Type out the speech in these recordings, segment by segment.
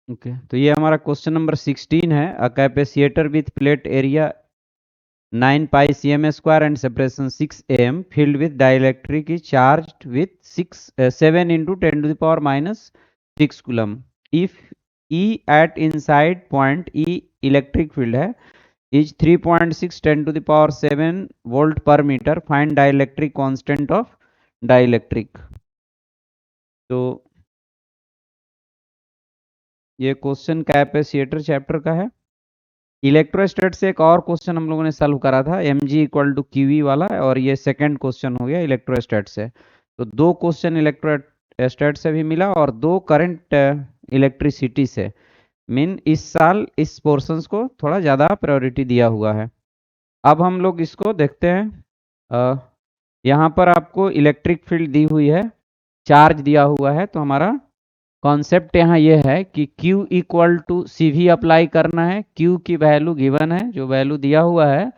Okay, तो ये हमारा क्वेश्चन नंबर 16 है। A capacitor with plate area 9 pi cm square and separation 6 am filled with dielectric is charged with 7 into 10 to the power minus 6 coulomb. If E at inside point E electric field है is 3.6 10 to the power 7 volt per meter, find dielectric constant of dielectric. तो ये question capacitor chapter का है। इलेक्ट्रोस्टैट से एक और question हम लोगों ने सॉल्व करा था M G equal to Q V वाला, और ये सेकंड क्वेश्चन हो गया इलेक्ट्रोस्टैट से। तो दो क्वेश्चन इलेक्ट्रोस्टैट से भी मिला और दो करंट इलेक्ट्रिसिटी से। मीन इस साल इस पोर्शंस को थोड़ा ज़्यादा प्रायोरिटी दिया हुआ है। अब हम लोग इसको देखते हैं। यहाँ पर आपको इलेक्ट्रिक फील्ड दी हुई है, चार्ज दिया हुआ है, तो हमारा कॉन्सेप्ट यहाँ ये है कि Q इक्वल टू सी भी अप्लाई करना है। Q की वैल्यू गिवन है, जो वैल्यू दिया हुआ है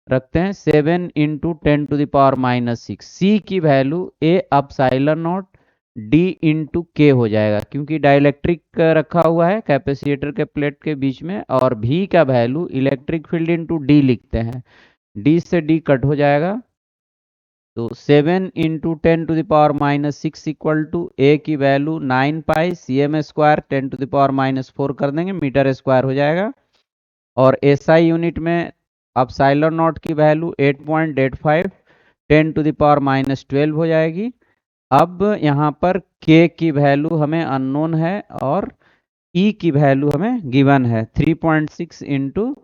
रखते हैं 7 into 10 to the power minus 6। C की value A epsilon naught D into के हो जाएगा, क्योंकि डाइलेक्ट्रिक रखा हुआ है कैपेसिटर के प्लेट के बीच में, और V का value electric field into D लिखते हैं। D से D कट हो जाएगा, तो 7 into 10 to the power minus 6 equal to A की value 9 pi C M square 10 to the power minus 4 कर देंगे, मीटर स्क्वायर हो जाएगा। और एसआई यूनिट में अपसाइलर नॉट की value 8.85 10 to the power minus 12 हो जाएगी। अब यहाँ पर के की वैल्यू हमें अननोन है और ई की वैल्यू हमें गिवन है 3.6 इंटू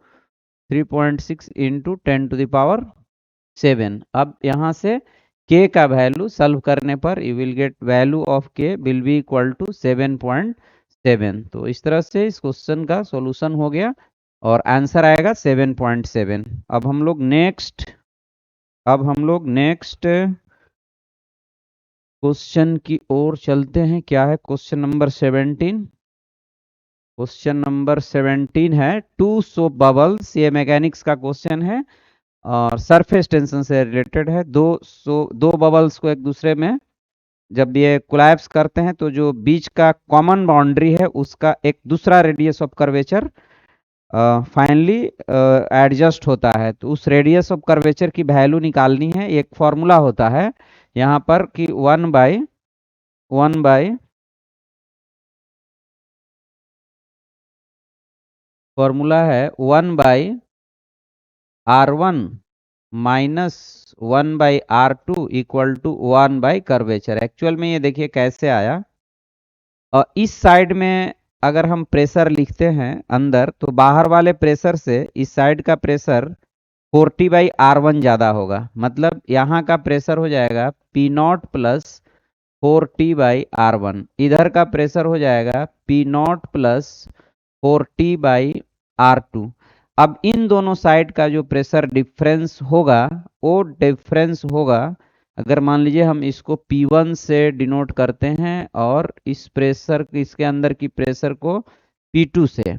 10 टू द पावर 7। अब यहाँ से k का वैल्यू सॉल्व करने पर you will get value of k will be equal to 7.7। तो इस तरह से इस क्वेश्चन का सॉल्यूशन हो गया और आंसर आएगा 7.7। अब हम लोग नेक्स्ट क्वेश्चन की ओर चलते हैं। क्या है क्वेश्चन नंबर 17? क्वेश्चन नंबर 17 है टू सोप बबल्स। ये मैकेनिक्स का क्वेश्चन है और सरफेस टेंशन से रिलेटेड है। दो बबल्स को एक दूसरे में जब ये कोलैप्स करते हैं तो जो बीच का कॉमन बाउंड्री है उसका एक दूसरा radius of curvature finally adjust होता है। तो उस रेडियस ऑफ कर्वेचर की वैल्यू निकालनी है। एक फॉर्मूला होता है यहाँ पर कि वन बाई फॉर्मूला है 1/r1 minus 1/r2 equal to 1/कर्वेचर। एक्चुअल में ये देखिए कैसे आया। और इस साइड में अगर हम प्रेशर लिखते हैं अंदर, तो बाहर वाले प्रेशर से इस साइड का प्रेशर 40/r1 ज़्यादा होगा। मतलब यहाँ का प्रेशर हो जाएगा P0 प्लस 40/r1। इधर का प्रेशर हो जाएगा P0 प्लस 40/r2। अब इन दोनों साइड का जो प्रेशर डिफरेंस होगा वो डिफरेंस होगा, अगर मान लीजिए हम इसको P1 से डिनोट करते हैं और इस प्रेशर इसके अंदर की प्रेशर को P2 से,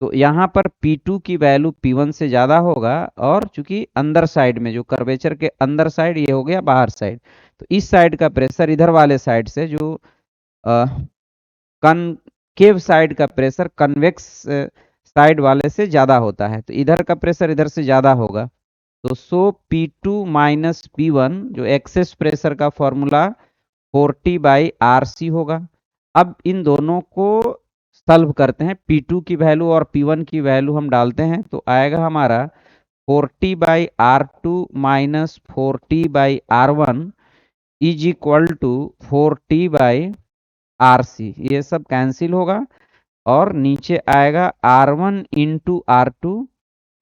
तो यहाँ पर P2 की वैल्यू P1 से ज़्यादा होगा। और चूंकि अंदर साइड में जो कर्वेचर के अंदर साइड, ये हो गया बाहर साइड, तो इस साइड का प्रेशर इधर वाले साइड से जो कनकेव साइड का प्रेशर कन्वेक्स साइड वाले से ज़्यादा होता है, तो इधर का प्रेशर इधर से ज़्यादा होगा। तो सो P2 माइनस P1 जो एक्सेस प्रेशर का फॉर्मूला 40/RC होगा। अब इन दोनों को सॉल्व करते हैं। P2 की वैल्यू और P1 की वैल्यू हम डालते हैं तो आएगा हमारा 40/R2 minus 40/R1 is equal to 40/RC। ये सब कैंसिल होगा और नीचे आएगा R1 इंटू R2।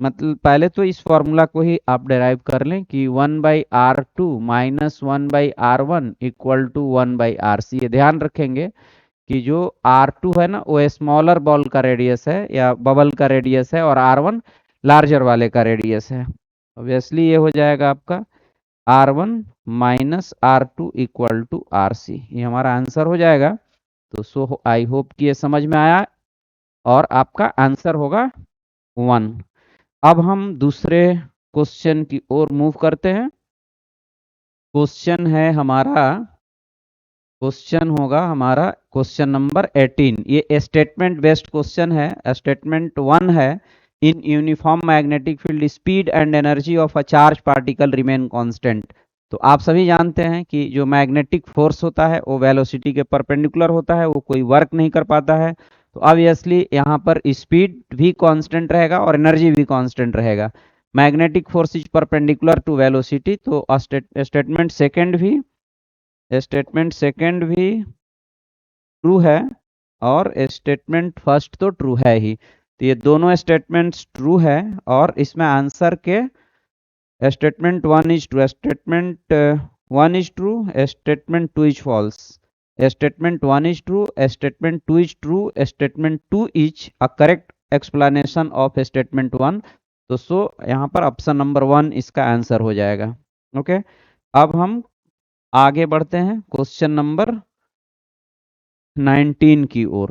मतलब पहले तो इस फॉर्मूला को ही आप डेराइव कर लें कि 1/R2 minus 1/R1 equal to 1/RC। ये ध्यान रखेंगे कि जो R2 है ना वो स्मॉलर बॉल का रेडियस है या बबल का रेडियस है, और R1 लार्जर वाले का रेडियस है। ऑब्वियसली ये हो जाएगा आपका R1 minus R2 equal to RC। ये हमारा आंसर हो जाएगा। तो सो आई होप कि ये समझ में आया और आपका आंसर होगा 1। अब हम दूसरे क्वेश्चन की ओर मूव करते हैं। क्वेश्चन है हमारा क्वेश्चन होगा हमारा क्वेश्चन नंबर 18। ये स्टेटमेंट बेस्ड क्वेश्चन है। स्टेटमेंट 1 है, in uniform magnetic field speed and energy of a charge particle remain constant. तो आप सभी जानते हैं कि जो मैग्नेटिक फोर्स होता है वो वेलोसिटी के परपेंडिकुलर होता है, वो कोई वर्क नहीं कर पाता है। तो ऑब्वियसली यहाँ पर स्पीड भी कांस्टेंट रहेगा और एनर्जी भी कांस्टेंट रहेगा। Magnetic force is perpendicular to velocity. तो स्टेटमेंट सेकंड भी ट्रू है और स्टेटमेंट फर्स्ट तो ट्रू है ही। तो ये दोनों स्टेटमेंट्स ट्रू है और इसमें आंसर के statement 1 is true, statement 1 is true, statement 2 is false. Statement 1 is true, statement 2 is true, statement 2 is a correct explanation of statement 1। तो यहाँ पर ऑप्शन नंबर 1 इसका आंसर हो जाएगा। ओके, अब हम आगे बढ़ते हैं क्वेश्चन नंबर 19 की ओर।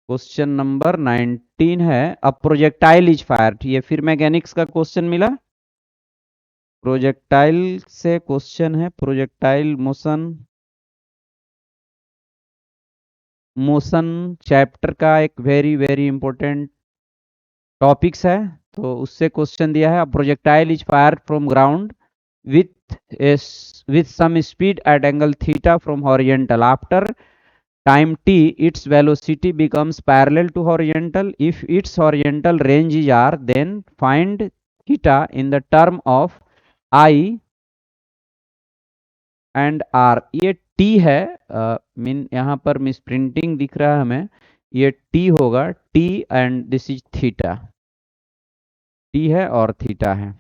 क्वेश्चन नंबर 19 है, अ प्रोजेक्टाइल इज फायर्ड। ये फिर मैकेनिक्स का क्वेश्चन मिला। प्रोजेक्टाइल से क्वेश्चन है, प्रोजेक्टाइल मोशन चैप्टर का एक वेरी वेरी इंपॉर्टेंट टॉपिक्स है। तो उससे क्वेश्चन दिया है, a projectile is fired from ground with some speed at angle theta from horizontal. After time t, its velocity becomes parallel to horizontal. If its horizontal range is r, then find theta in the term of I and r. ये t है, mean यहाँ पर miss printing दिख रहा है हमें, ये t होगा, t and this is theta. t है और थीटा है।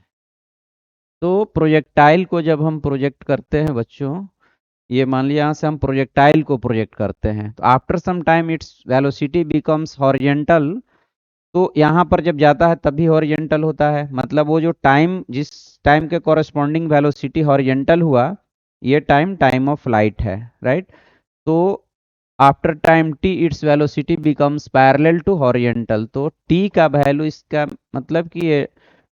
तो प्रोजेक्टाइल को जब हम प्रोजेक्ट करते हैं बच्चों, ये मान लिया यहाँ से हम प्रोजेक्टाइल को प्रोजेक्ट करते हैं, तो after some time its velocity becomes horizontal. तो यहाँ पर जब जाता है तभी हॉरिजेंटल होता है, मतलब वो जो टाइम, जिस टाइम के कॉरेस्पॉन्डिंग वेलोसिटी हॉरिजेंटल हुआ, ये टाइम ऑफ फ्लाइट है, राइट। तो after time t its velocity becomes parallel to horizontal. तो टी का वैल्यू, इसका मतलब कि ये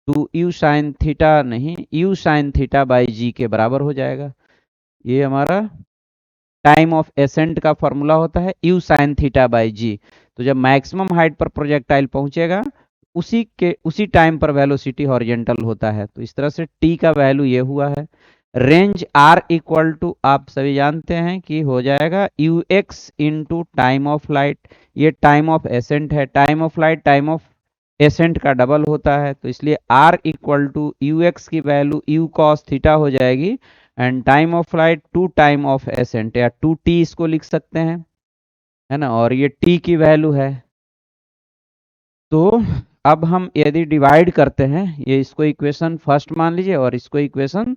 टू यू साइन थीटा नहीं, u sine theta by g के बराबर हो जाएगा। ये हमारा टाइम ऑफ एसेंट का फॉर्मूला होता है u sine theta by g. तो जब मैक्सिमम हाइट पर प्रोजेक्टाइल पहुंचेगा, उसी टाइम पर वेलोसिटी हॉरिजेंटल होता है। तो इस तरह से टी का वैल्यू ये हुआ है। रेंज आर इक्वल टू, आप सभी जानते हैं कि हो जाएगा u x into time of light. ये टाइम ऑफ एसेंट है, time of light time of ascent का डबल होता है, तो इसलिए r equal to u x की वैल्यू यू कॉस थीटा हो जाएगी, and time of flight two time of ascent, या 2t इसको लिख सकते हैं, है ना, और ये t की वैल्यू है। तो अब हम यदि डिवाइड करते हैं, ये इसको इक्वेशन फर्स्ट मान लीजिए और इसको इक्वेशन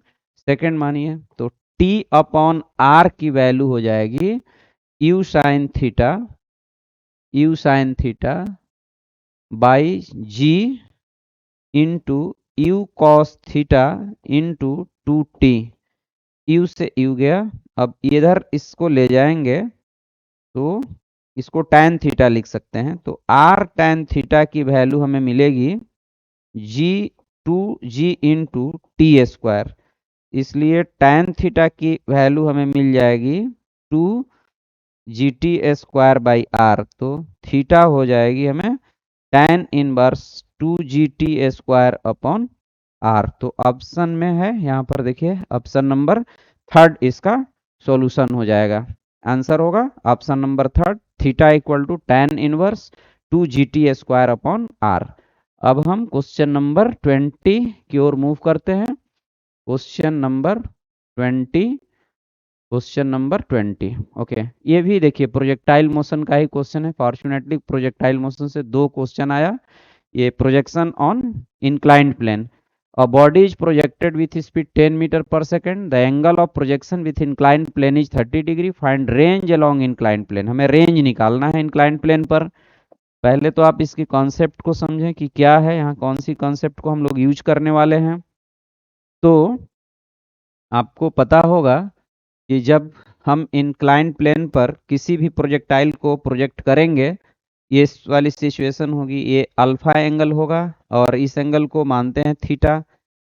सेकंड मानिए, तो t अपॉन r की वैल्यू हो जाएगी u sign theta by g into you cos theta into 2t। You से यू गया, अब इधर इसको ले जाएंगे तो इसको tan थीटा लिख सकते हैं। तो r tan थीटा की वैल्यू हमें मिलेगी g इंटू टी स्क्वायर। इसलिए tan थीटा की वैल्यू हमें मिल जाएगी 2gt स्क्वायर बाई r। तो थीटा हो जाएगी हमें tan inverse 2gt square upon r। तो ऑप्शन में है, यहाँ पर देखिए ऑप्शन नंबर थर्ड इसका सॉल्यूशन हो जाएगा। आंसर होगा option number third, theta equal to tan inverse 2gt square upon r। अब हम क्वेश्चन नंबर 20 की ओर मूव करते हैं। Question number 20। ओके, ये भी देखिए प्रोजेक्टाइल मोशन का ही क्वेश्चन है। फॉर्चुनेटली प्रोजेक्टाइल मोशन से 2 क्वेश्चन आया। ये projection on inclined plane. A body is projected with speed 10 meter per second. The angle of projection with inclined plane is 30 degree. Find range along inclined plane. हमें range निकालना है inclined plane पर। पहले तो आप इसकी कॉन्सेप्ट को समझें कि क्या है, यहाँ कौन सी कॉन्सेप्ट को हम लोग यूज करने वाले हैं। तो आपको पता होगा कि जब हम इंक्लाइंड प्लेन पर किसी भी प्रोजेक्टाइल को प्रोजेक्ट करेंगे, ये इस वाली सिचुएशन होगी, ये अल्फा एंगल होगा और इस एंगल को मानते हैं थीटा।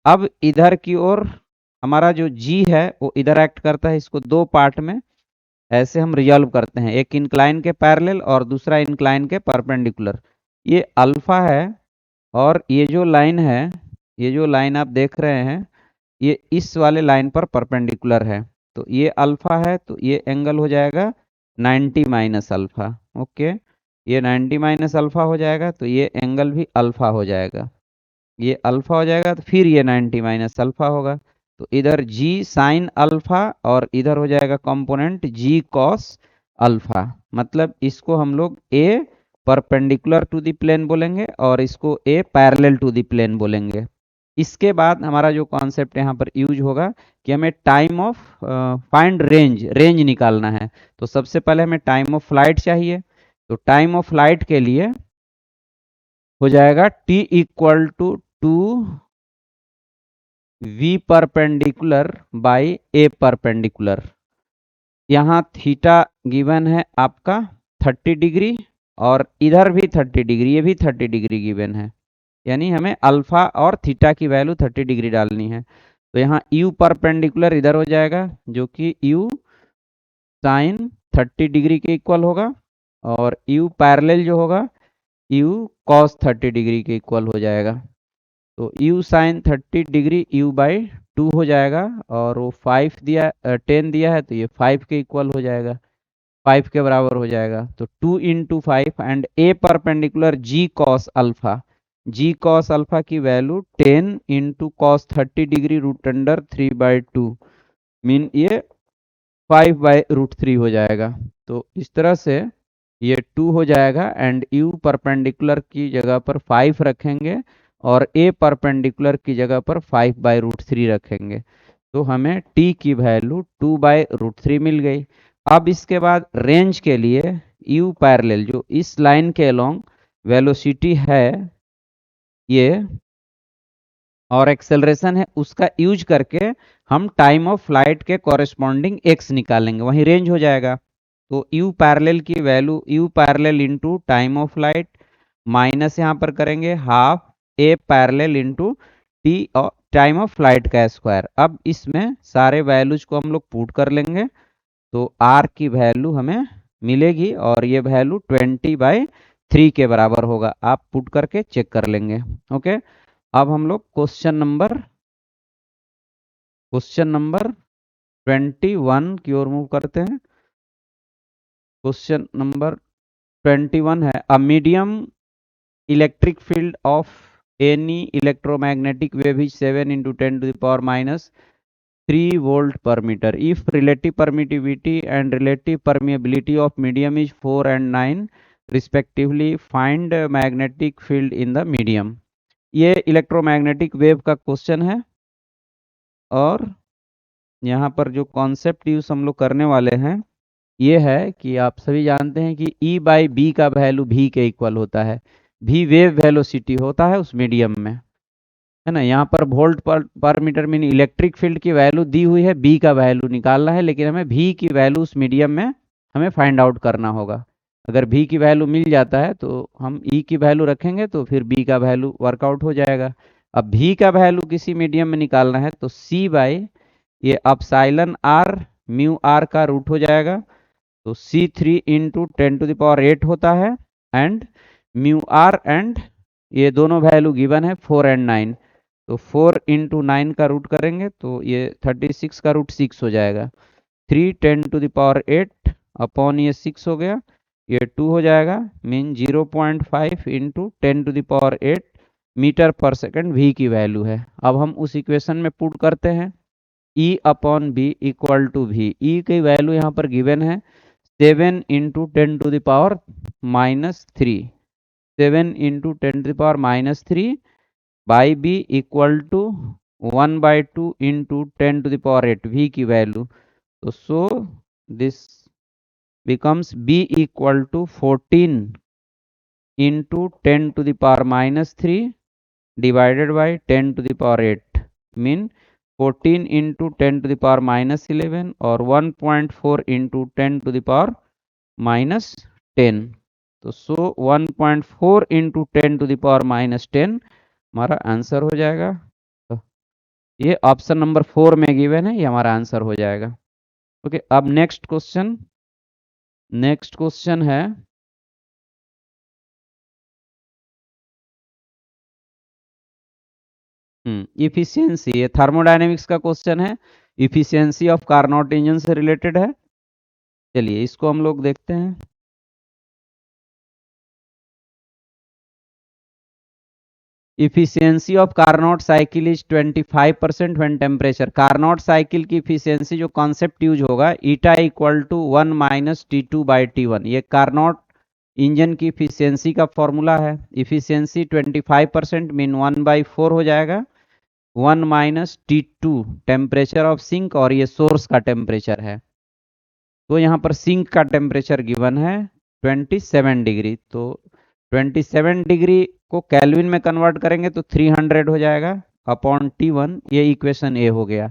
अब इधर की ओर हमारा जो जी है वो इधर एक्ट करता है, इसको दो पार्ट में ऐसे हम रिजॉल्व करते हैं, एक इंक्लाइन के पैरेलल और दूसरा इंक्लाइन के परपेंडिकुलर। ये अल्फा है और ये जो लाइन है, ये जो लाइन आप देख रहे हैं, ये इस वाले लाइन पर परपेंडिकुलर है। तो ये अल्फा है तो ये एंगल हो जाएगा 90 माइनस अल्फा। ओके, ये 90 माइनस अल्फा हो जाएगा तो ये एंगल भी अल्फा हो जाएगा। ये अल्फा हो जाएगा तो फिर ये 90 माइनस अल्फा होगा। तो इधर जी साइन अल्फा और इधर हो जाएगा कंपोनेंट जी कॉस अल्फा। मतलब इसको हम लोग ए परपेंडिकुलर टू द प्लेन बोलेंगे और इसको ए पैरेलल टू द प्लेन बोलेंगे। इसके बाद हमारा जो कॉन्सेप्ट यहाँ पर यूज होगा कि हमें टाइम ऑफ फाइंड रेंज निकालना है। तो सबसे पहले हमें टाइम ऑफ फ्लाइट चाहिए। तो टाइम ऑफ फ्लाइट के लिए हो जाएगा t equal to 2 v perpendicular by a perpendicular. यहाँ थीटा गिवन है आपका 30 डिग्री और इधर भी 30 डिग्री, ये भी 30 डिग्री गिवन है, यानी हमें अल्फा और थीटा की वैल्यू 30 डिग्री डालनी है। तो यहाँ यू परपेंडिकुलर इधर हो जाएगा जो कि यू साइन 30 डिग्री के इक्वल होगा और यू पैरेलल जो होगा यू कॉस 30 डिग्री के इक्वल हो जाएगा। तो u sine 30 degree u by 2 हो जाएगा और वो 5 दिया 10 दिया है तो ये 5 के इक्वल हो जाएगा, 5 के बराबर हो जाएगा। तो 2 into 5 and a perpendicular g cos alpha, g cos alpha की value 10 into cos 30 degree root under 3/2 mean ये 5/√3 हो जाएगा। तो इस तरह से ये 2 हो जाएगा एंड u परपेंडिकुलर की जगह पर 5 रखेंगे और a परपेंडिकुलर की जगह पर 5/√3 रखेंगे। तो हमें t की वैल्यू 2/√3 मिल गई। अब इसके बाद रेंज के लिए u पैरेलल जो इस लाइन के अलोंग वेलोसिटी है ये और एक्सेलरेशन है उसका यूज करके हम टाइम ऑफ फ्लाइट के कॉरेस्पॉन्डिंग x निकालेंगे, वहीं रेंज हो जाएगा। तो u पैरेलल की value u parallel into time of flight minus यहाँ पर करेंगे half a parallel into T time of flight का स्क्वायर। अब इसमें सारे वैल्यूज को हम लोग पुट कर लेंगे तो r की वैल्यू हमें मिलेगी और ये वैल्यू 20/3 के बराबर होगा। आप पुट करके चेक कर लेंगे। ओके, अब हम लोग क्वेश्चन नंबर 21 की ओर मूव करते हैं। क्वेश्चन नंबर 21 है a medium electric field of any electromagnetic wave is 7 into 10 to the power minus 3 volt per meter if relative permittivity and relative permeability of medium is 4 and 9 respectively find magnetic field in the medium। ये electromagnetic wave का question है और यहाँ पर जो concept use हम लोग करने वाले हैं ये है कि आप सभी जानते हैं कि E बाई बी का वैल्यू V के इक्वल होता है। V वेव वेलोसिटी होता है उस मीडियम में, है ना। यहाँ पर वोल्ट पर मीटर मीन इलेक्ट्रिक फील्ड की वैल्यू दी हुई है, B का वैल्यू निकालना है, लेकिन हमें V की वैल्यू उस मीडियम में हमें फाइंड आउट करना होगा। अगर V की वैल्यू मिल जाता है तो हम E की वैल्यू रखेंगे तो फिर B का वैल्यू वर्कआउट हो जाएगा। अब V का वैल्यू किसी मीडियम में निकालना है तो C बाई ये अपसाइलन R म्यू R का रूट हो जाएगा। तो C3 इंटू 10⁸ होता है एंड म्यू R एंड ये दोनों वैल्यू गिवन है 4 एंड 9। तो 4 इंटू 9 का रूट करेंगे तो ये 36 का रूट 6 हो जाएगा। 3 10⁸ अपॉन ये 6 हो गया, ये 2 हो जाएगा मीन 0.5 इंटू 10⁸ मीटर पर सेकंड V की वैल्यू है। अब हम उस इक्वेशन में पुट करते हैं E upon B equal to v. E की वैल्यू यहाँ पर गिवन है 7 into 10⁻³ 7 into 10⁻³ by B equal to 1/2 into 10⁸ V की वैल्यू। तो so this becomes B equal to 14 into 10⁻³ divided by 10⁸ mean 14 into 10⁻11 और 1.4 into 10⁻10। तो सो 1.4 into 10⁻10 हमारा answer हो जाएगा। ये ऑप्शन नंबर 4 में गिवन है, ये हमारा आंसर हो जाएगा। ओके, अब नेक्स्ट क्वेश्चन है इफिशियंसी। ये थर्मोडायनेमिक्स का क्वेश्चन है, इफिशियंसी ऑफ कार्नोट इंजन से रिलेटेड है। चलिए इसको हम लोग देखते हैं। Efficiency of Carnot cycle is 25% when temperature. Carnot cycle की इफिशियंसी जो कॉन्सेप्ट यूज होगा, ईटा इक्वल टू 1 माइनस T2/T1। ये कार्नोट इंजन की इफिशियंसी का फॉर्मूला है। इफिशियंसी 25% मीन 1/4 हो जाएगा। 1 minus T2 temperature of sink, और ये सोर्स का टेम्परेचर है। तो यहाँ पर सिंक का टेम्परेचर गिवन है 27 डिग्री। तो 27 डिग्री को केल्विन में कन्वर्ट करेंगे तो 300 हो जाएगा अपॉन T1। ये इक्वेशन ए हो गया।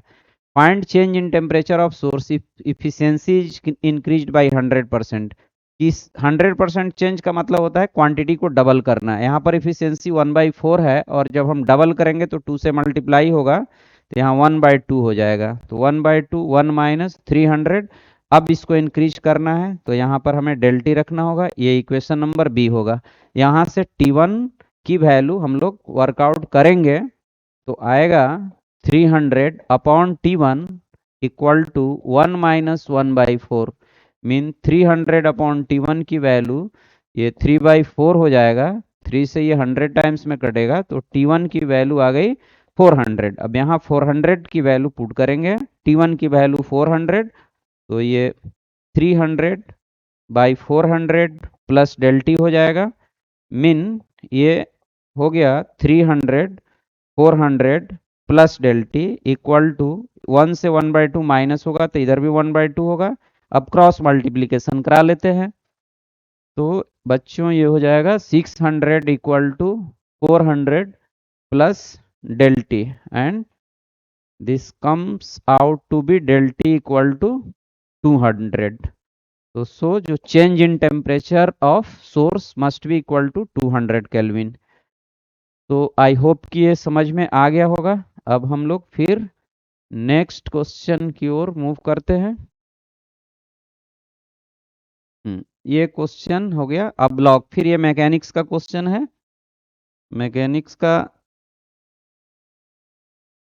Find change in temperature of source efficiency increased by 100%। इस 100% चेंज का मतलब होता है क्वांटिटी को डबल करना है। यहाँ पर इफिशियंसी 1/4 है, और जब हम डबल करेंगे तो 2 से मल्टीप्लाई होगा, तो यहाँ 1/2 हो जाएगा। तो 1/2 1 माइनस 300। अब इसको इंक्रीज करना है तो यहाँ पर हमें डेल्टी रखना होगा, ये इक्वेशन नंबर बी होगा। यहाँ से T1 की वैल्यू हम लोग वर्कआउट करेंगे तो आएगा 300 upon T1 equal to 1 minus 1/4। Mean 300 upon T1 की वैल्यू ये 3/4 हो जाएगा। 3 से ये 100 टाइम्स में कटेगा तो T1 की वैल्यू आ गई 400। अब यहाँ 400 की वैल्यू पुट करेंगे, T1 की वैल्यू 400, तो ये 300/400 प्लस डेल्टी हो जाएगा। मीन ये हो गया 300 400 प्लस डेल्टी इक्वल टू 1 से 1/2 माइनस होगा तो इधर भी 1/2 होगा। अब क्रॉस मल्टीप्लीकेशन करा लेते हैं तो बच्चों ये हो जाएगा 600 equal to 400 plus delta T, and this comes out to be delta T equal to 200। तो सो जो change in temperature of source must be equal to 200 kelvin. तो आई होप कि ये समझ में आ गया होगा। अब हम लोग फिर नेक्स्ट क्वेश्चन की ओर मूव करते हैं। ये क्वेश्चन हो गया अब ब्लॉक। फिर ये मैकेनिक्स का क्वेश्चन है। मैकेनिक्स का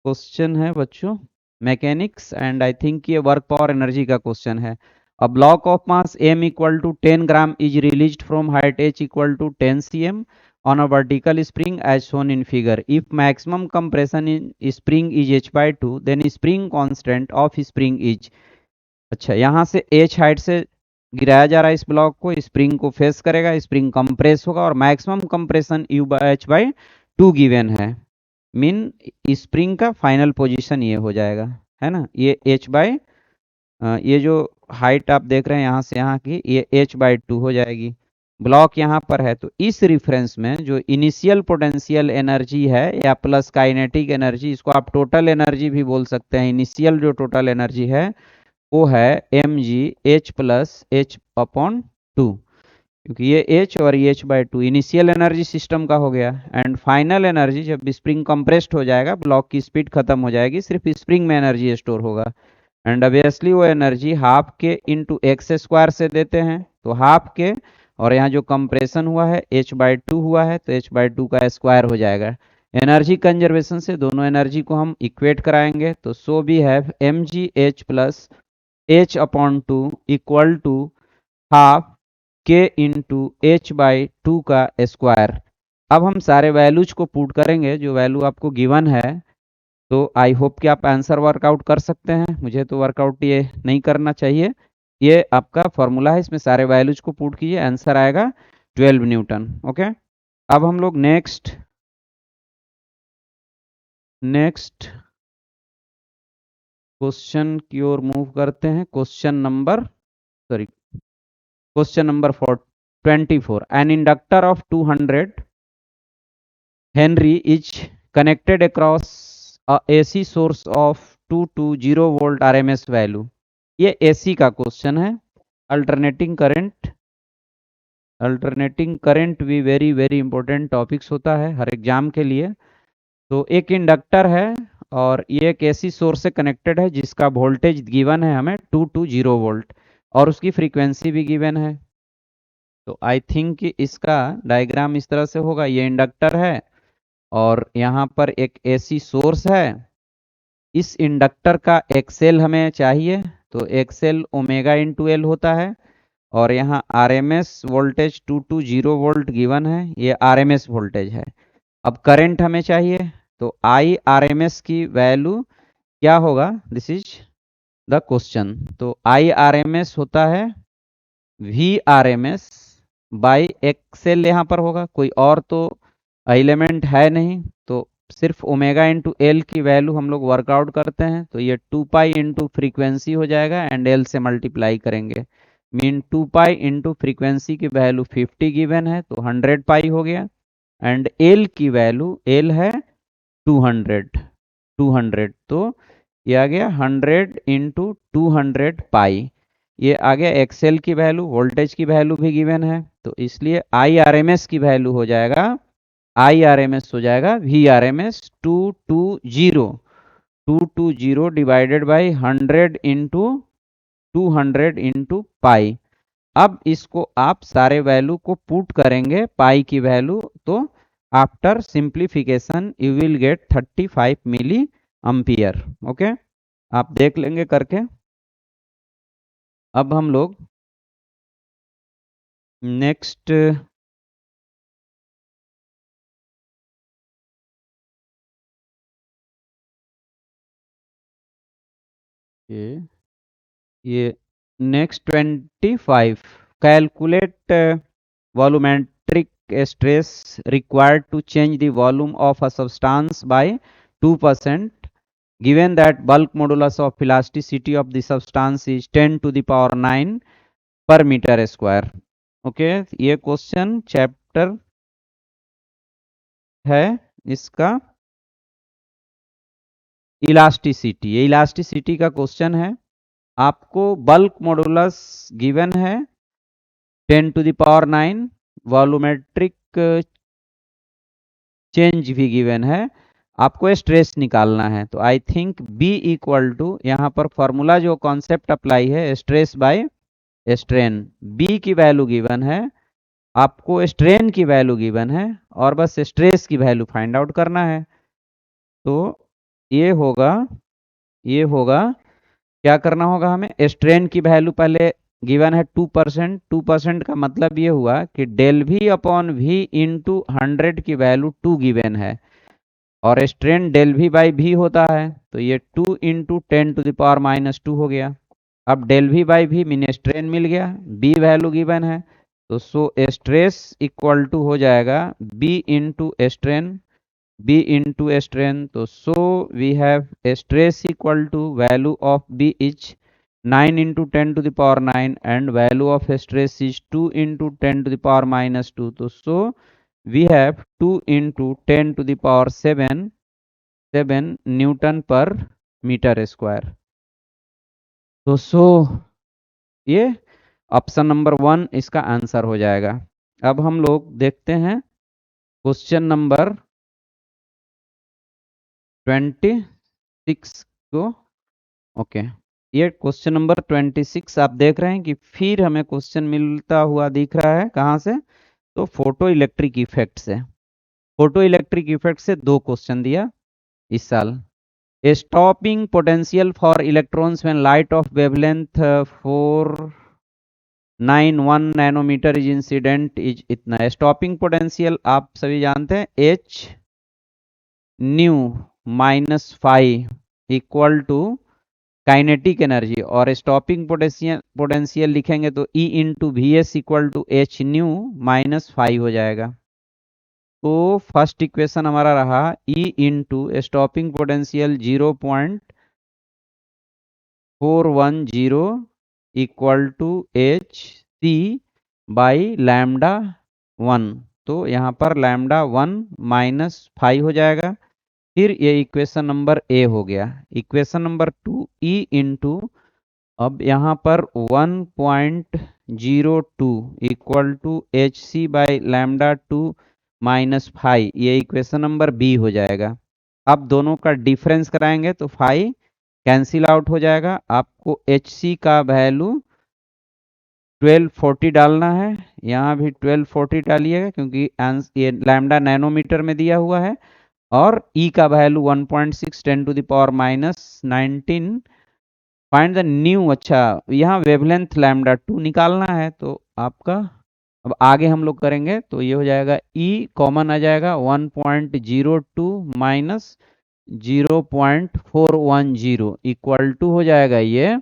क्वेश्चन है बच्चों, मैकेनिक्स, एंड आई थिंक ये वर्क पावर एनर्जी का क्वेश्चन है। A block of mass m equal to 10 gram is released from height h equal to 10 cm on a vertical spring as shown in figure. If maximum compression in spring is h/2, then spring constant of spring is। अच्छा, यहाँ से h height से गिराया जा रहा है इस block को, स्प्रिंग को फेस करेगा, स्प्रिंग कंप्रेस होगा, और मैक्सिमम कंप्रेशन h/2 गिवन है। मीन स्प्रिंग का फाइनल पोजीशन ये हो जाएगा, है ना। ये ये जो हाइट आप देख रहे हैं यहाँ से यहाँ की, ये h/2 हो जाएगी। ब्लॉक यहाँ पर है, तो इस रिफरेंस में जो इनिशियल पोटेंशियल एनर्जी है या प्लस काइनेटिक एनर्जी, इसको आप टोटल एनर्जी भी बोल सकते हैं। इनिशियल जो टोटल एनर्जी है वो है mgh प्लस h/2, क्योंकि ये h और ये h/2 इनिशियल एनर्जी सिस्टम का हो गया। एंड फाइनल एनर्जी जब स्प्रिंग कंप्रेस्ड हो जाएगा, ब्लॉक की स्पीड खत्म हो जाएगी, सिर्फ स्प्रिंग में एनर्जी स्टोर होगा। एंड ऑब्वियसली वो एनर्जी हाफ के इंटू एक्स स्क्वायर से देते हैं, तो हाफ के, और यहाँ जो कंप्रेशन हुआ है h/2 हुआ है, तो h/2 का स्क्वायर हो जाएगा। एनर्जी कंजर्वेशन से दोनों एनर्जी को हम इक्वेट कराएंगे, तो so we have mgh plus h/2 equal to half के इंटू h/2 का स्क्वायर। अब हम सारे वैल्यूज को पुट करेंगे जो वैल्यू आपको गिवन है। तो आई होप कि आप आंसर वर्कआउट कर सकते हैं। मुझे तो वर्कआउट ये नहीं करना चाहिए। ये आपका फॉर्मूला है, इसमें सारे वैल्यूज को पुट कीजिए, आंसर आएगा 12 न्यूटन। ओके, अब हम लोग नेक्स्ट क्वेश्चन की ओर मूव करते हैं। Question number 24। An inductor of 200 Henry is connected across AC source of 220 volt RMS value. ये AC का क्वेश्चन है। अल्टरनेटिंग करंट भी वेरी वेरी इंपॉर्टेंट टॉपिक्स होता है हर एग्जाम के लिए। तो एक इंडक्टर है और ये एक ऐसी सोर्स से कनेक्टेड है जिसका वोल्टेज गिवन है हमें 220 वोल्ट और उसकी फ्रीक्वेंसी भी गिवन है। तो आई थिंक इसका डायग्राम इस तरह से होगा। ये इंडक्टर है और यहाँ पर एक एसी सोर्स है। इस इंडक्टर का एक्सेल हमें चाहिए, तो एक्सेल ओमेगा इंटू एल होता है और यहाँ आरएमएस वोल्टेज 220 वोल्ट गिवन है, ये आरएमएस वोल्टेज है। अब करंट हमें चाहिए, तो आई आरएमएस की वैल्यू क्या होगा, दिस इज द क्वेश्चन। तो आई आरएमएस होता है वी आरएमएस बाई एक्सेल, यहाँ पर होगा, कोई और तो एलिमेंट है नहीं, तो सिर्फ ओमेगा इंटू एल की वैल्यू हम लोग वर्कआउट करते हैं, तो ये 2 पाई इंटू फ्रीक्वेंसी हो जाएगा एंड एल से मल्टीप्लाई करेंगे। मीन 2 पाई इंटू फ्रीक्वेंसी की वैल्यू 50 गिवन है, तो 100 पाई हो गया एंड एल की वैल्यू, एल है 200, तो ये आ गया 100 इंटू 200 पाई। ये आ गया एक्सेल की वैल्यू, वोल्टेज की वैल्यू भी गिवन है, तो इसलिए आई आर एम एस की वैल्यू हो जाएगा, आई आर एम एस हो जाएगा V R M S 220 divided by 100 into 200 into pi. अब इसको आप सारे वैल्यू को पुट करेंगे पाई की वैल्यू, तो after simplification you will get 35 milli ampere. Okay, आप देख लेंगे करके। अब हम लोग नेक्स्ट ये next 25, calculate volumetric stress required to change the volume of a substance by 2% given that bulk modulus of elasticity of the substance is 10 to the power 9 per meter square। Okay, ये question chapter है इसका elasticity, ये elasticity का question है। आपको bulk modulus given है 10 to the power 9, volumetric change भी given है, आपको स्ट्रेस निकालना है। तो I think B equal to, यहाँ पर फॉर्मूला जो कॉन्सेप्ट अप्लाई है स्ट्रेस बाय स्ट्रेन, बी की वैल्यू गिवन है, आपको स्ट्रेन की वैल्यू गिवन है और बस स्ट्रेस की वैल्यू फाइंड आउट करना है। तो ये होगा, ये होगा, क्या करना होगा हमें, स्ट्रेन की वैल्यू पहले गिवन है 2%, 2% का मतलब ये हुआ कि del V upon V into 100 की वैल्यू 2 गिवन है और strain del V by V होता है, तो ये 2 इंटू 10 टू द पावर -2 हो गया। अब del V by V mean strain मिल गया, बी वैल्यू गिवन है, तो सो स्ट्रेस इक्वल टू हो जाएगा B into strain, B into strain, तो so we have stress equal to value of B is 9 into 10 to the power 9 and value of stress is 2 into 10 to the power -2, तो so we have 2 into 10 to the power 7 Newton पर metre square. तो सो ये option number 1 इसका answer हो जाएगा। अब हम लोग देखते हैं क्वेश्चन नंबर 26 को। ओके, ये क्वेश्चन नंबर 26 आप देख रहे हैं कि फिर हमें क्वेश्चन मिलता हुआ दिख रहा है, कहाँ से, तो फोटो इलेक्ट्रिक इफेक्ट से। फोटो इलेक्ट्रिक इफेक्ट से 2 क्वेश्चन दिया इस साल। Stopping potential for electrons when light of wavelength 491 nanometre is incident is इतना। स्टॉपिंग पोटेंशियल आप सभी जानते हैं h nu -5 equal to kinetic energy, और स्टॉपिंग पोटेंशियल लिखेंगे तो E into V S equal to h nu -5 हो जाएगा। तो फर्स्ट इक्वेशन हमारा रहा E into stopping potential 0.410 equal to h c by lambda 1, तो यहाँ पर लैम्डा 1 -5 हो जाएगा। फिर ये इक्वेशन नंबर ए हो गया। इक्वेशन नंबर 2 E इंटू, अब यहाँ पर 1.02 equal to h c by lambda 2 -5, ये इक्वेशन नंबर बी हो जाएगा। अब दोनों का डिफरेंस कराएंगे तो 5 कैंसिल आउट हो जाएगा। आपको HC का वैल्यू 1240 डालना है, यहाँ भी 1240 डालिएगा क्योंकि ये लैम्डा नैनोमीटर में दिया हुआ है। और E का value 1.6 10 to the power -19। Find the nu, अच्छा यहाँ वेवलेंथ लैम्डा 2 निकालना है तो आपका अब आगे हम लोग करेंगे तो ये हो जाएगा E कॉमन आ जाएगा 1.02 माइनस 0.410 इक्वल टू हो जाएगा ये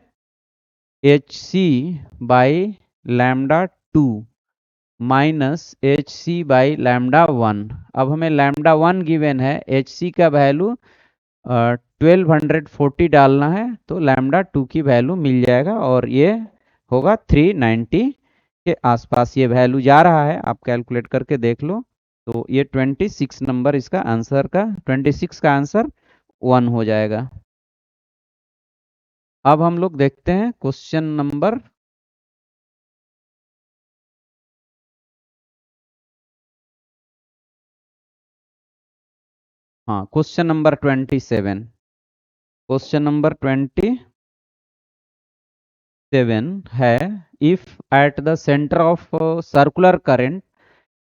HC by lambda 2 minus HC by lambda 1। अब हमें लैम्डा 1 गिवन है, HC का वैल्यू 1240 डालना है तो लैम्डा 2 की वैल्यू मिल जाएगा और ये होगा 390 के आसपास ये वैल्यू जा रहा है। आप कैलकुलेट करके देख लो। तो ये 26 नंबर इसका आंसर का 26 का आंसर 1 हो जाएगा। अब हम लोग देखते हैं क्वेश्चन नंबर हाँ क्वेश्चन नंबर 27। क्वेश्चन नंबर 27 है, if at the centre of circular current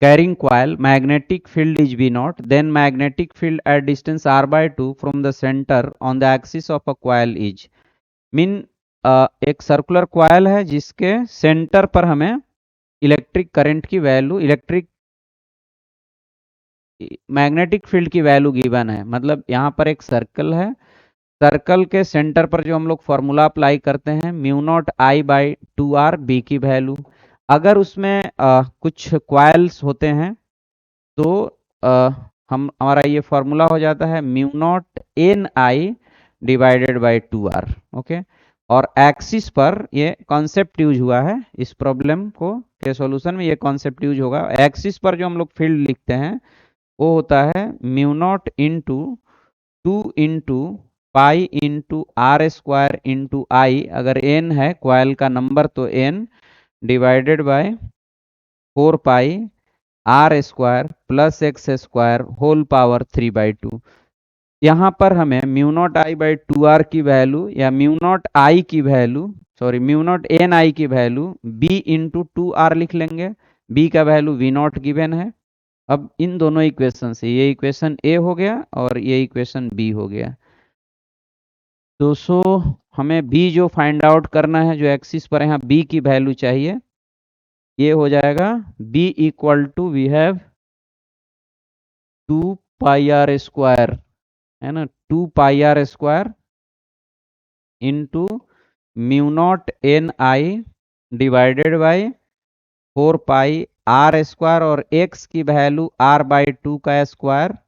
carrying coil magnetic field is V naught, then magnetic field at distance r by 2 from the center on the axis of a coil is mean एक circular coil है जिसके centre पर हमें electric current की value, electric magnetic field की value given है। मतलब यहाँ पर एक सर्कल है, सर्कल के सेंटर पर जो हम लोग फॉर्मूला अप्लाई करते हैं mu naught I by 2r B की वैल्यू। अगर उसमें कुछ कॉइल्स होते हैं तो हम हमारा ये फॉर्मूला हो जाता है mu naught N I divided by 2r। Okay, और एक्सिस पर ये कॉन्सेप्ट यूज हुआ है, इस प्रॉब्लम को के सॉल्यूशन में ये कॉन्सेप्ट यूज होगा। एक्सिस पर जो हम लोग फील्ड लिखते हैं वो होता है mu naught into 2 into pi into R square into I, अगर एन है क्वाइल का नंबर तो N, divided by 4 pi R square plus X square whole power 3/2। यहाँ पर हमें mu naught I by 2r की वैल्यू या म्यू नॉट आई की value, sorry mu naught N I की वैल्यू b इंटू 2r लिख लेंगे। b का वैल्यू v नॉट गिवन है। अब इन दोनों इक्वेशन से ये इक्वेशन a हो गया और ये इक्वेशन b हो गया। दोस्तों हमें b जो फाइंड आउट करना है, जो एक्सिस पर यहाँ b की वैल्यू चाहिए, ये हो जाएगा b equal to we have 2 pi R square, है ना, 2 pi R square into mu naught N I divided by 4 pi R square और x की वैल्यू r बाई 2 का स्क्वायर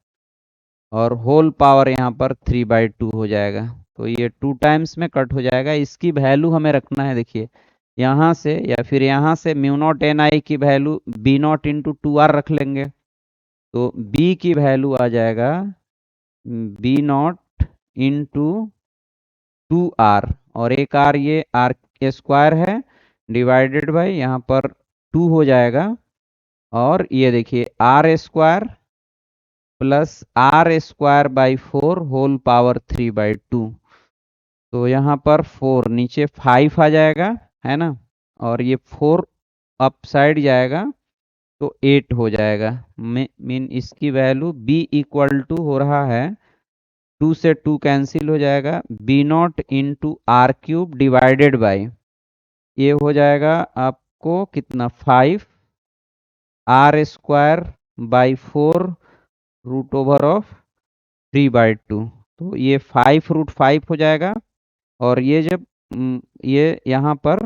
और होल पावर यहाँ पर 3/2 हो जाएगा। तो ये 2 टाइम्स में कट हो जाएगा। इसकी वैल्यू हमें रखना है, देखिए यहाँ से या फिर यहाँ से म्यू नॉट एन आई की value B not into 2r रख लेंगे तो b की वैल्यू आ जाएगा बी नॉट इंटू 2r और एक r ये r स्क्वायर है डिवाइडेड बाई यहाँ पर 2 हो जाएगा और ये देखिए r square plus r square by 4 whole power 3/2। तो यहाँ पर 4 नीचे 5 आ जाएगा, है ना, और ये 4 अप साइड जाएगा तो 8 हो जाएगा। मीन इसकी वैल्यू b इक्वल टू हो रहा है 2 से 2 कैंसिल हो जाएगा b naught into r cube divided by, ये हो जाएगा आपको कितना 5 r square by 4 root over of 3/2। तो ये 5√5 हो जाएगा और ये जब ये यहाँ पर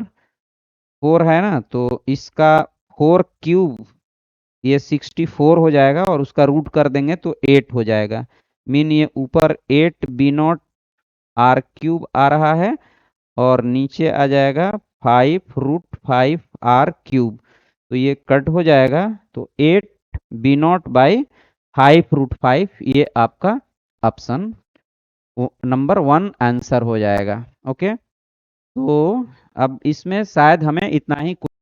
4 है ना तो इसका 4 क्यूब ये 64 हो जाएगा और उसका रूट कर देंगे तो 8 हो जाएगा। मीन ये ऊपर 8 बी नॉट आर क्यूब आ रहा है और नीचे आ जाएगा 5√5 आर क्यूब। तो ये कट हो जाएगा तो 8 बी नॉट बाई 5√5, ये आपका ऑप्शन नंबर 1 आंसर हो जाएगा। ओके, तो अब इसमें शायद हमें इतना ही